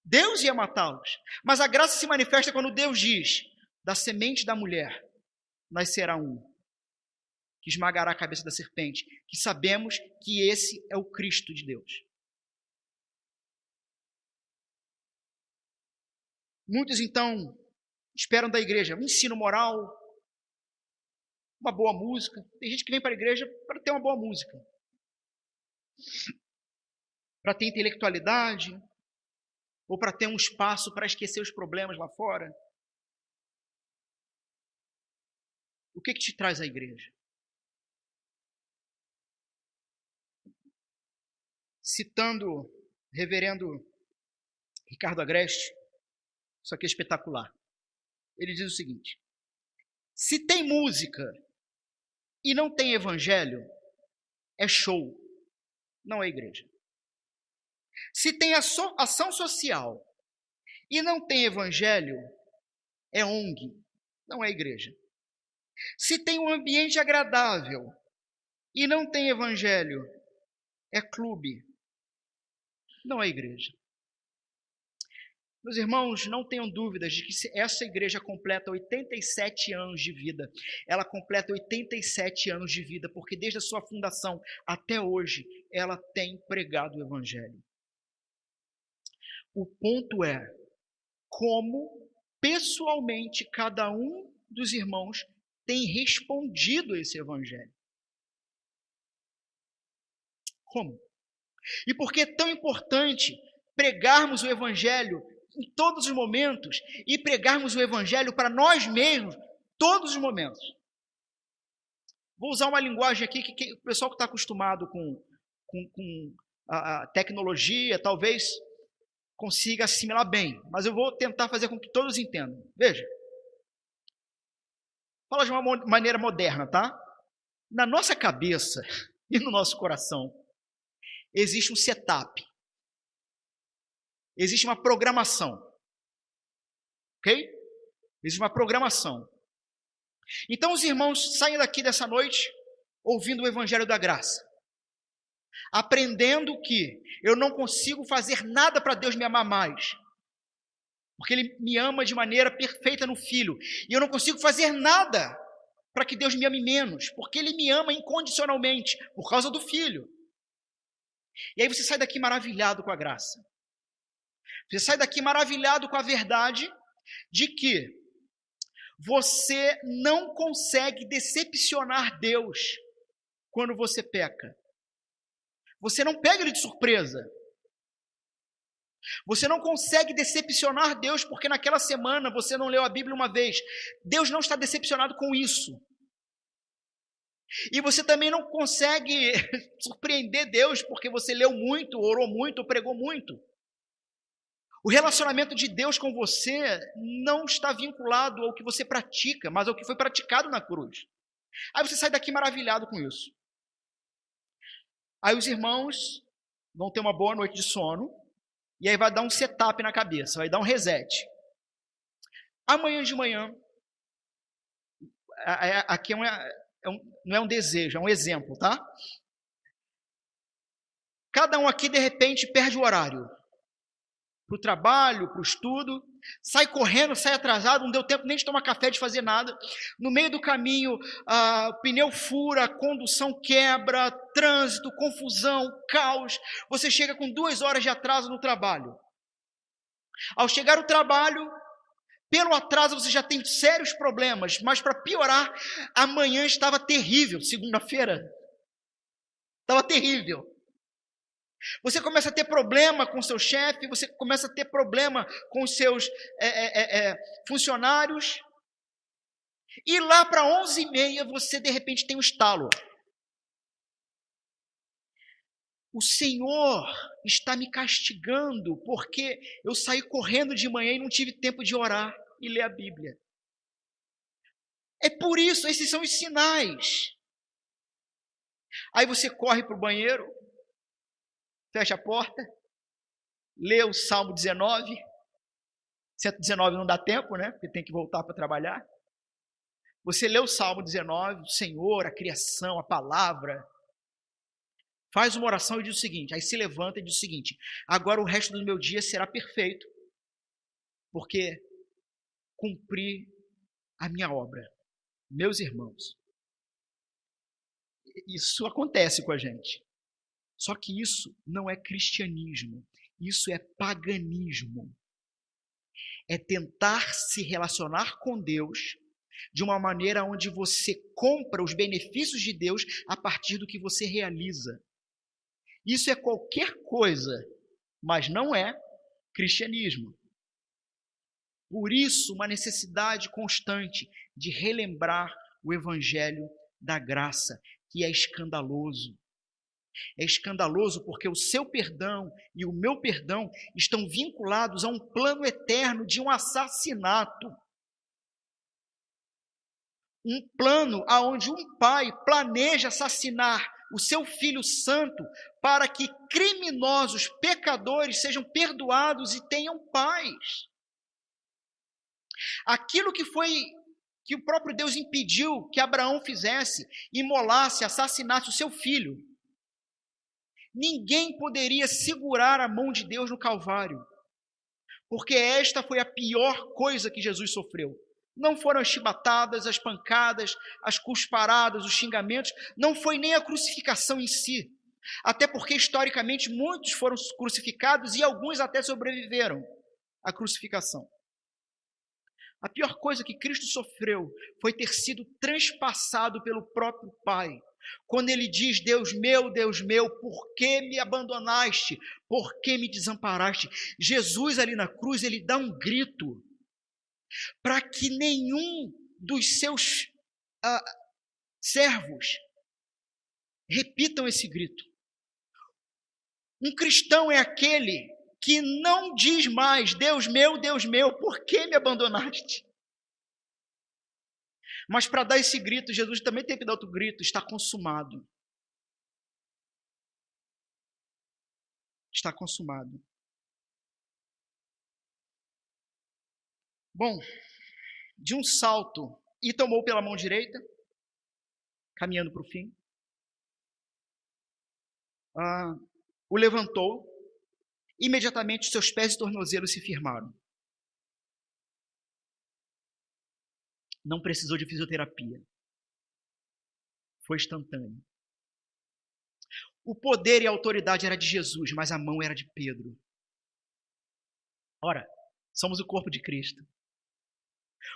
Deus ia matá-los. Mas a graça se manifesta quando Deus diz, da semente da mulher nascerá um, que esmagará a cabeça da serpente, que sabemos que esse é o Cristo de Deus. Muitos, então, esperam da igreja um ensino moral, uma boa música. Tem gente que vem para a igreja para ter uma boa música, para ter intelectualidade, ou para ter um espaço para esquecer os problemas lá fora. O que te traz à igreja? Citando o reverendo Ricardo Agreste, isso aqui é espetacular. Ele diz o seguinte, se tem música e não tem evangelho, é show, não é igreja. Se tem ação social e não tem evangelho, é ONG, não é igreja. Se tem um ambiente agradável e não tem evangelho, é clube, não é igreja. Meus irmãos, não tenham dúvidas de que essa igreja completa 87 anos de vida. Ela completa 87 anos de vida, porque desde a sua fundação até hoje, ela tem pregado o evangelho. O ponto é como pessoalmente cada um dos irmãos tem respondido a esse evangelho. Como? E por que é tão importante pregarmos o evangelho em todos os momentos e pregarmos o evangelho para nós mesmos todos os momentos? Vou usar uma linguagem aqui que o pessoal que está acostumado com a tecnologia, talvez consiga assimilar bem, mas eu vou tentar fazer com que todos entendam. Veja, fala de uma maneira moderna, tá? Na nossa cabeça e no nosso coração, existe um setup, existe uma programação, ok? Existe uma programação. Então os irmãos saem daqui dessa noite ouvindo o Evangelho da Graça, aprendendo que eu não consigo fazer nada para Deus me amar mais, porque Ele me ama de maneira perfeita no Filho, e eu não consigo fazer nada para que Deus me ame menos, porque Ele me ama incondicionalmente, por causa do Filho. E aí você sai daqui maravilhado com a graça. Você sai daqui maravilhado com a verdade de que você não consegue decepcionar Deus quando você peca. Você não pega Ele de surpresa. Você não consegue decepcionar Deus porque naquela semana você não leu a Bíblia uma vez. Deus não está decepcionado com isso. E você também não consegue surpreender Deus porque você leu muito, orou muito, pregou muito. O relacionamento de Deus com você não está vinculado ao que você pratica, mas ao que foi praticado na cruz. Aí você sai daqui maravilhado com isso. Aí os irmãos vão ter uma boa noite de sono, e aí vai dar um setup na cabeça, vai dar um reset. Amanhã de manhã, aqui não é um desejo, é um exemplo, tá? Cada um aqui, de repente, perde o horário. Para o trabalho, para o estudo, sai correndo, sai atrasado, não deu tempo nem de tomar café, de fazer nada. No meio do caminho, o pneu fura, a condução quebra, trânsito, confusão, caos. Você chega com 2 horas de atraso no trabalho. Ao chegar ao trabalho, pelo atraso você já tem sérios problemas, mas para piorar, amanhã estava terrível, segunda-feira. Estava terrível. Você começa a ter problema com seu chefe, você começa a ter problema com os seus funcionários, e lá para 11h30 você de repente tem um estalo. O Senhor está me castigando porque eu saí correndo de manhã e não tive tempo de orar e ler a Bíblia. É por isso, esses são os sinais. Aí você corre para o banheiro, fecha a porta, lê o Salmo 19, 119 não dá tempo, né? Porque tem que voltar para trabalhar. Você lê o Salmo 19, o Senhor, a criação, a palavra, faz uma oração e diz o seguinte, aí se levanta e diz o seguinte, agora o resto do meu dia será perfeito, porque cumpri a minha obra. Meus irmãos, isso acontece com a gente. Só que isso não é cristianismo, isso é paganismo. É tentar se relacionar com Deus de uma maneira onde você compra os benefícios de Deus a partir do que você realiza. Isso é qualquer coisa, mas não é cristianismo. Por isso, uma necessidade constante de relembrar o Evangelho da graça, que é escandaloso. É escandaloso porque o seu perdão e o meu perdão estão vinculados a um plano eterno de um assassinato. Um plano onde um pai planeja assassinar o seu filho santo para que criminosos, pecadores sejam perdoados e tenham paz. Aquilo que o próprio Deus impediu que Abraão fizesse, imolasse, assassinasse o seu filho. Ninguém poderia segurar a mão de Deus no Calvário, porque esta foi a pior coisa que Jesus sofreu. Não foram as chibatadas, as pancadas, as cusparadas, os xingamentos, não foi nem a crucificação em si. Até porque, historicamente, muitos foram crucificados e alguns até sobreviveram à crucificação. A pior coisa que Cristo sofreu foi ter sido transpassado pelo próprio Pai. Quando ele diz, Deus meu, por que me abandonaste? Por que me desamparaste? Jesus ali na cruz, ele dá um grito para que nenhum dos seus servos repitam esse grito. Um cristão é aquele que não diz mais, Deus meu, por que me abandonaste? Mas para dar esse grito, Jesus também teve que dar outro grito, está consumado. Está consumado. Bom, de um salto, e tomou pela mão direita, caminhando para o fim. O levantou, imediatamente seus pés e tornozelos se firmaram. Não precisou de fisioterapia. Foi instantâneo. O poder e a autoridade era de Jesus, mas a mão era de Pedro. Ora, somos o corpo de Cristo.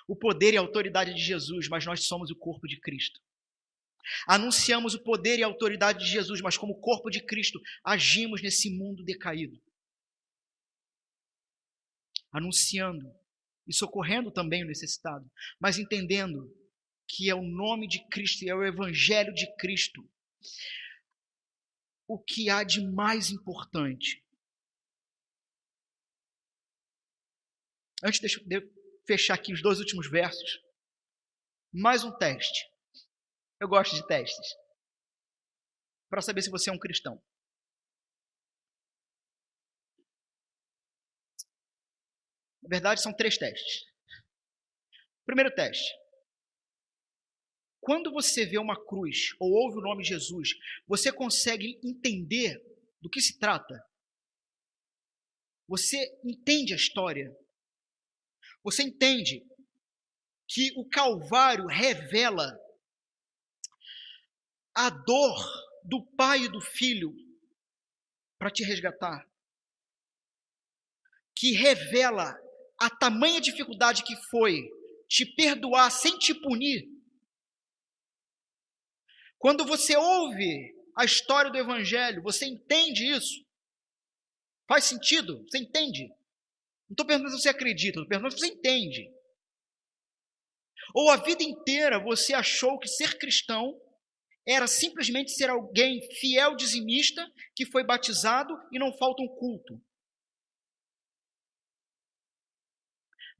O poder e a autoridade de Jesus, mas nós somos o corpo de Cristo. Anunciamos o poder e a autoridade de Jesus, mas como corpo de Cristo, agimos nesse mundo decaído. Anunciando e socorrendo também o necessitado, mas entendendo que é o nome de Cristo e é o evangelho de Cristo o que há de mais importante. Antes de fechar aqui os 2 últimos versos, mais um teste. Eu gosto de testes, para saber se você é um cristão. Na verdade, são 3 testes. Primeiro teste. Quando você vê uma cruz ou ouve o nome Jesus, você consegue entender do que se trata? Você entende a história? Você entende que o Calvário revela a dor do Pai e do Filho para te resgatar? Que revela a tamanha dificuldade que foi te perdoar sem te punir? Quando você ouve a história do Evangelho, você entende isso? Faz sentido? Você entende? Não estou perguntando se você acredita, estou perguntando se você entende. Ou a vida inteira você achou que ser cristão era simplesmente ser alguém fiel dizimista que foi batizado e não falta um culto.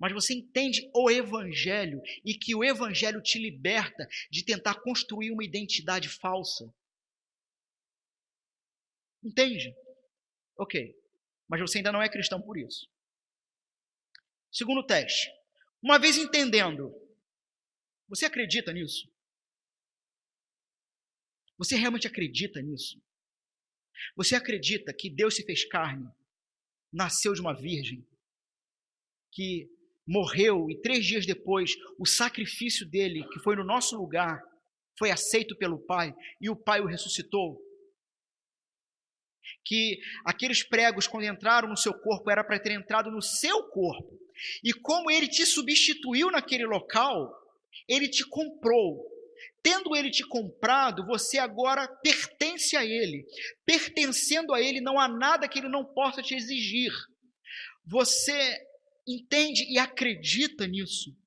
Mas você entende o Evangelho e que o Evangelho te liberta de tentar construir uma identidade falsa. Entende? Ok. Mas você ainda não é cristão por isso. Segundo teste. Uma vez entendendo, você acredita nisso? Você realmente acredita nisso? Você acredita que Deus se fez carne, nasceu de uma virgem, que morreu e 3 dias depois o sacrifício dele, que foi no nosso lugar, foi aceito pelo Pai e o Pai o ressuscitou? Que aqueles pregos, quando entraram no seu corpo, era para ter entrado no seu corpo. E como ele te substituiu naquele local, ele te comprou. Tendo ele te comprado, você agora pertence a ele. Pertencendo a ele, não há nada que ele não possa te exigir. Você entende e acredita nisso?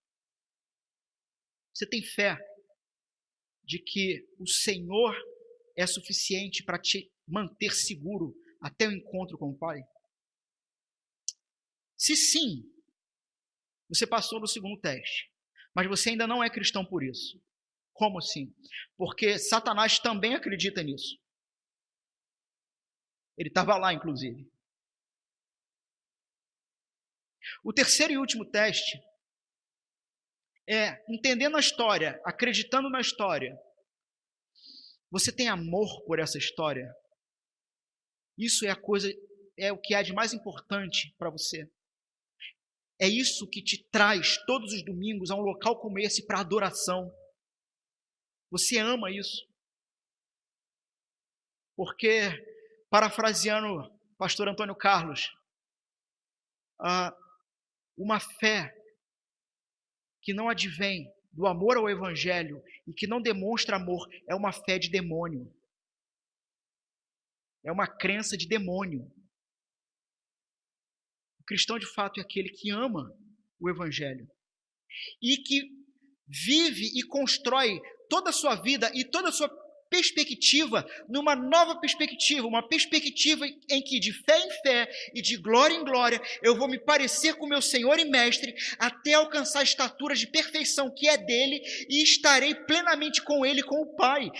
Você tem fé de que o Senhor é suficiente para te manter seguro até o encontro com o Pai? Se sim, você passou no segundo teste, mas você ainda não é cristão por isso. Como assim? Porque Satanás também acredita nisso. Ele estava lá, inclusive. O terceiro e último teste é, entendendo a história, acreditando na história, você tem amor por essa história? Isso é o que há de mais importante para você. É isso que te traz todos os domingos a um local como esse para adoração. Você ama isso? Porque, parafraseando o pastor Antônio Carlos, uma fé que não advém do amor ao Evangelho e que não demonstra amor é uma fé de demônio. É uma crença de demônio. O cristão, de fato, é aquele que ama o Evangelho e que vive e constrói toda a sua vida e toda a sua perspectiva, numa nova perspectiva, uma perspectiva em que de fé em fé e de glória em glória eu vou me parecer com meu Senhor e Mestre até alcançar a estatura de perfeição que é dele e estarei plenamente com ele, com o Pai.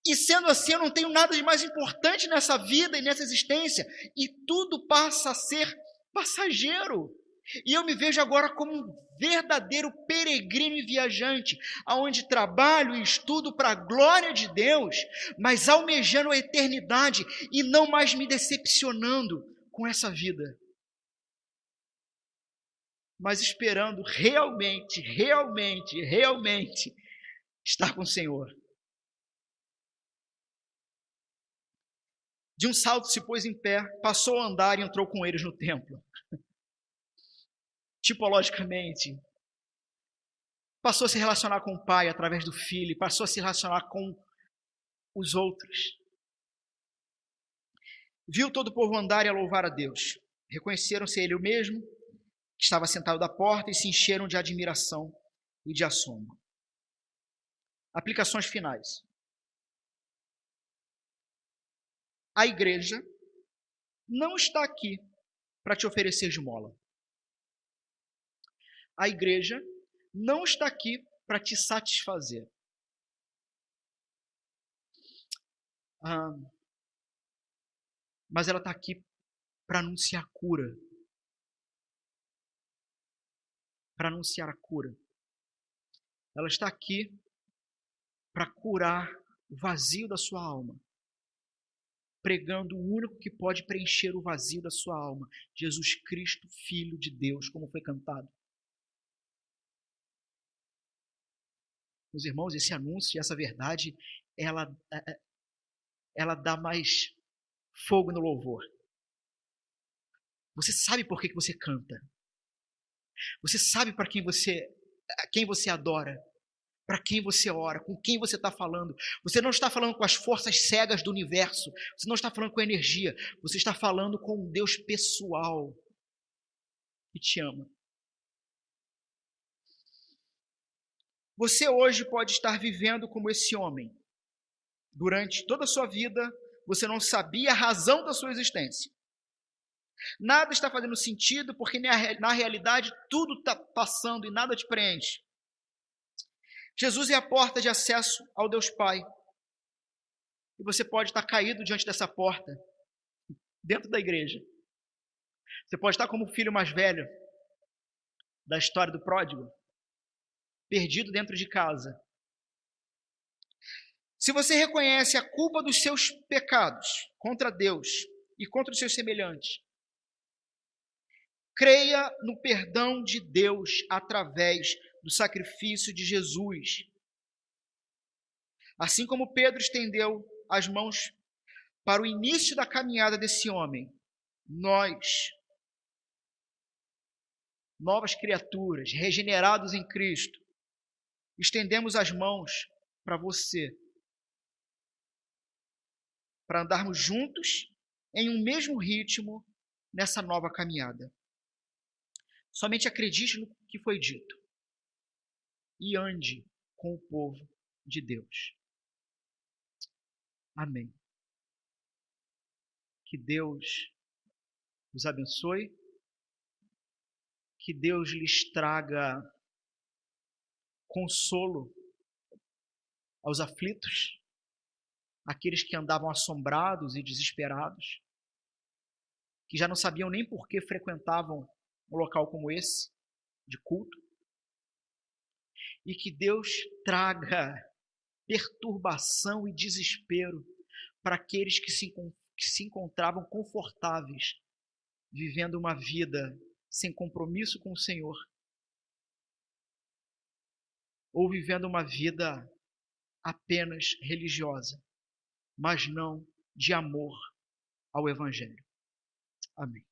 E sendo assim, eu não tenho nada de mais importante nessa vida e nessa existência, e tudo passa a ser passageiro. E eu me vejo agora como um verdadeiro peregrino e viajante, aonde trabalho e estudo para a glória de Deus, mas almejando a eternidade e não mais me decepcionando com essa vida, mas esperando realmente estar com o Senhor. De um salto se pôs em pé, passou a andar e entrou com eles no templo. Tipologicamente, passou a se relacionar com o Pai através do Filho, passou a se relacionar com os outros. Viu todo o povo andar e a louvar a Deus. Reconheceram-se ele o mesmo, que estava sentado da porta, e se encheram de admiração e de assombro. Aplicações finais. A igreja não está aqui para te oferecer esmola. A igreja não está aqui para te satisfazer. Mas ela está aqui para anunciar cura. Para anunciar a cura. Ela está aqui para curar o vazio da sua alma, pregando o único que pode preencher o vazio da sua alma, Jesus Cristo, Filho de Deus, como foi cantado. Meus irmãos, esse anúncio e essa verdade, ela dá mais fogo no louvor. Você sabe por que você canta. Você sabe para quem você adora, para quem você ora, com quem você está falando. Você não está falando com as forças cegas do universo, você não está falando com a energia, você está falando com um Deus pessoal que te ama. Você hoje pode estar vivendo como esse homem. Durante toda a sua vida, você não sabia a razão da sua existência. Nada está fazendo sentido, porque na realidade tudo está passando e nada te preenche. Jesus é a porta de acesso ao Deus Pai. E você pode estar caído diante dessa porta, dentro da igreja. Você pode estar como o filho mais velho da história do pródigo, perdido dentro de casa. Se você reconhece a culpa dos seus pecados contra Deus e contra os seus semelhantes, creia no perdão de Deus através do sacrifício de Jesus. Assim como Pedro estendeu as mãos para o início da caminhada desse homem, nós, novas criaturas, regenerados em Cristo, estendemos as mãos para você, para andarmos juntos em um mesmo ritmo nessa nova caminhada. Somente acredite no que foi dito e ande com o povo de Deus. Amém. Que Deus os abençoe, que Deus lhes traga consolo aos aflitos, aqueles que andavam assombrados e desesperados, que já não sabiam nem por que frequentavam um local como esse, de culto, e que Deus traga perturbação e desespero para aqueles que se encontravam confortáveis, vivendo uma vida sem compromisso com o Senhor, ou vivendo uma vida apenas religiosa, mas não de amor ao Evangelho. Amém.